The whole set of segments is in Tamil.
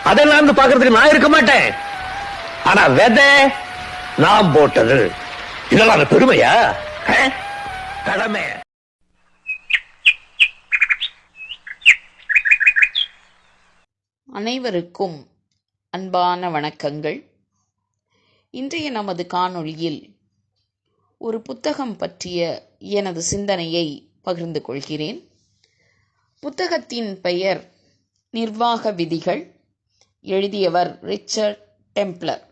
அதெல்லாம் பாக்குறதுக்கு நான் இருக்க மாட்டேன். ஆனா விதை நான் போட்டது. இதெல்லாம் பெருமையா? கடமை. அனைவருக்கும் அன்பான வணக்கங்கள். இன்றைய நமது காணொளியில் ஒரு புத்தகம் பற்றிய எனது சிந்தனையை பகிர்ந்து கொள்கிறேன். புத்தகத்தின் பெயர் நிர்வாக விதிகள். எழுதியவர் ரிச்சர்ட் டெம்ப்ளர்.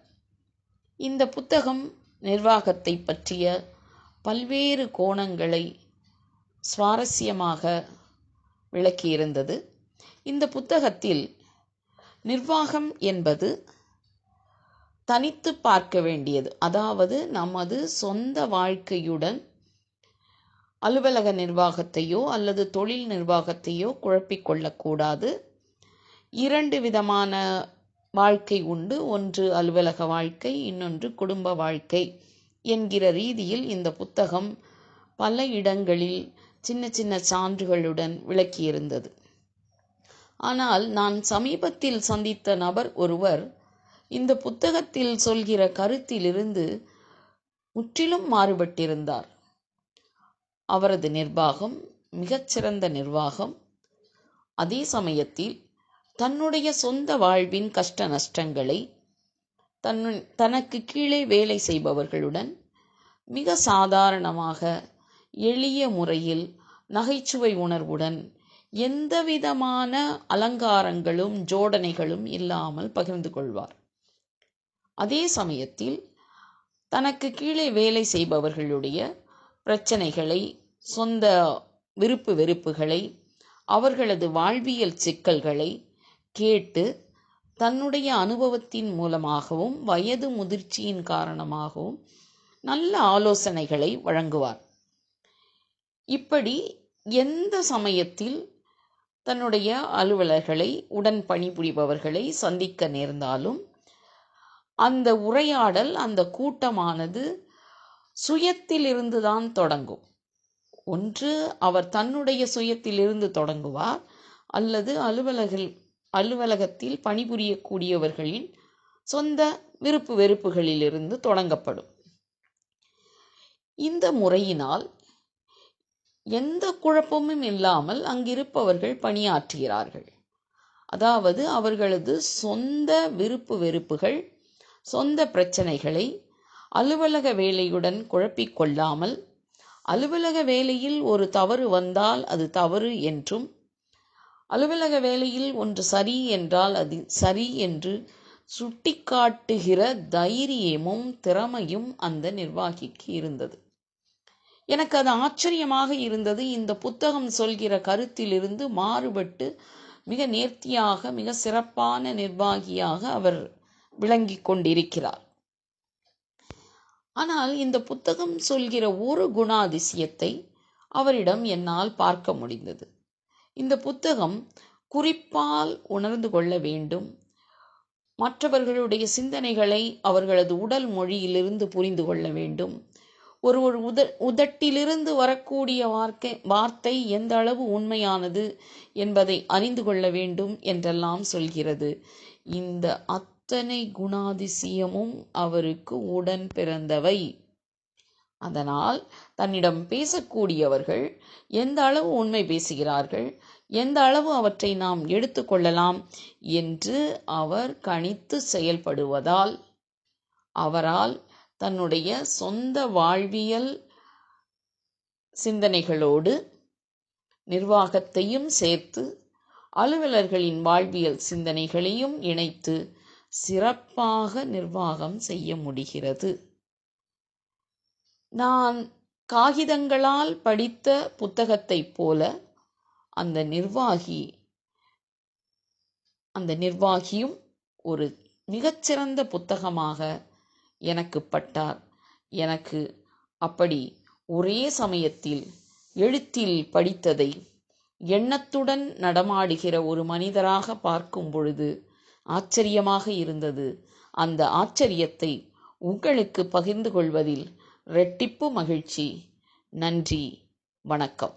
இந்த புத்தகம் நிர்வாகத்தை பற்றிய பல்வேறு கோணங்களை சுவாரஸ்யமாக விளக்கியிருந்தது. இந்த புத்தகத்தில் நிர்வாகம் என்பது தனித்து பார்க்க வேண்டியது, அதாவது நமது சொந்த வாழ்க்கையுடன் அலுவலக நிர்வாகத்தையோ அல்லது தொழில் நிர்வாகத்தையோ குழப்பிக்கொள்ளக்கூடாது. இரண்டு விதமான வாழ்க்கை உண்டு. ஒன்று அலுவலக வாழ்க்கை, இன்னொன்று குடும்ப வாழ்க்கை என்கிற ரீதியில் இந்த புத்தகம் பல இடங்களில் சின்ன சின்ன சான்றுகளுடன் விளக்கியிருந்தது. ஆனால் நான் சமீபத்தில் சந்தித்த நபர் ஒருவர் இந்த புத்தகத்தில் சொல்கிற கருத்திலிருந்து முற்றிலும் மாறுபட்டிருந்தார். அவரது நிர்வாகம் மிகச்சிறந்த நிர்வாகம். அதே சமயத்தில் தன்னுடைய சொந்த வாழ்வின் கஷ்ட நஷ்டங்களை தனக்கு கீழே வேலை செய்பவர்களுடன் மிக சாதாரணமாக எளிய முறையில் நகைச்சுவை உணர்வுடன் எந்தவிதமான அலங்காரங்களும் ஜோடனைகளும் இல்லாமல் பகிர்ந்து கொள்வார். அதே சமயத்தில் தனக்கு கீழே வேலை செய்பவர்களுடைய பிரச்சனைகளை, சொந்த விருப்பு வெறுப்புகளை, அவர்களது வாழ்வியல் சிக்கல்களை கேட்டு தன்னுடைய அனுபவத்தின் மூலமாகவும் வயது முதிர்ச்சியின் காரணமாகவும் நல்ல ஆலோசனைகளை வழங்குவார். இப்படி எந்த சமயத்தில் தன்னுடைய அலுவலர்களை, உடன் பணிபுரிபவர்களை சந்திக்க நேர்ந்தாலும் அந்த உரையாடல், அந்த கூட்டமானது சுயத்திலிருந்து தான் தொடங்கும். ஒன்று அவர் தன்னுடைய சுயத்திலிருந்து தொடங்குவார், அல்லது அலுவலகத்தில் பணிபுரியக்கூடியவர்களின் சொந்த விருப்பு வெறுப்புகளிலிருந்து தொடங்கப்படும். இந்த முறையினால் எந்த குழப்பமும் இல்லாமல் அங்கிருப்பவர்கள் பணியாற்றுகிறார்கள். அதாவது அவர்களது சொந்த விருப்பு வெறுப்புகள், சொந்த பிரச்சனைகளை அலுவலக வேலையுடன் குழப்பிக்கொள்ளாமல், அலுவலக வேலையில் ஒரு தவறு வந்தால் அது தவறு என்றும், அலுவலக வேலையில் ஒன்று சரி என்றால் அது சரி என்று சுட்டிக்காட்டுகிற தைரியமும் திறமையும் அந்த நிர்வாகிக்கு இருந்தது. எனக்கு அது ஆச்சரியமாக இருந்தது. இந்த புத்தகம் சொல்கிற கருத்திலிருந்து மாறுபட்டு மிக நேர்த்தியாக, மிக சிறப்பான நிர்வாகியாக அவர் விளங்கி கொண்டிருக்கிறார். ஆனால் இந்த புத்தகம் சொல்கிற ஒரு குணாதிசயத்தை அவரிடம் என்னால் பார்க்க முடிந்தது. இந்த புத்தகம் குறிப்பால் உணர்ந்து கொள்ள வேண்டும், மற்றவர்களுடைய சிந்தனைகளை அவர்களது உடல் மொழியிலிருந்து புரிந்து கொள்ள வேண்டும், ஒரு உதட்டிலிருந்து வரக்கூடிய வார்த்தை எந்த அளவு உண்மையானது என்பதை அறிந்து கொள்ள வேண்டும் என்றெல்லாம் சொல்கிறது. இந்த அத்தனை குணாதிசயமும் அவருக்கு உடன் பிறந்தவை. அதனால் தன்னிடம் பேசக்கூடியவர்கள் எந்த அளவு உண்மை பேசுகிறார்கள், எந்த அளவு அவற்றை நாம் எடுத்துக்கொள்ளலாம் என்று அவர் கணித்து செயல்படுவதால் அவரால் தன்னுடைய சொந்த வாழ்வியல் சிந்தனைகளோடு நிர்வாகத்தையும் சேர்த்து அலுவலர்களின் வாழ்வியல் சிந்தனைகளையும் இணைத்து சிறப்பாக நிர்வாகம் செய்ய முடிகிறது. நான் காகிதங்களால் படித்த புத்தகத்தைப் போல அந்த நிர்வாகியும் ஒரு மிகச்சிறந்த புத்தகமாக எனக்கு பட்டார். எனக்கு அப்படி ஒரே சமயத்தில் எழுத்தில் படித்ததை எண்ணத்துடன் நடமாடுகிற ஒரு மனிதராக பார்க்கும் பொழுது ஆச்சரியமாக இருந்தது. அந்த ஆச்சரியத்தை உங்களுக்கு பகிர்ந்து கொள்வதில் இரட்டிப்பு மகிழ்ச்சி. நன்றி, வணக்கம்.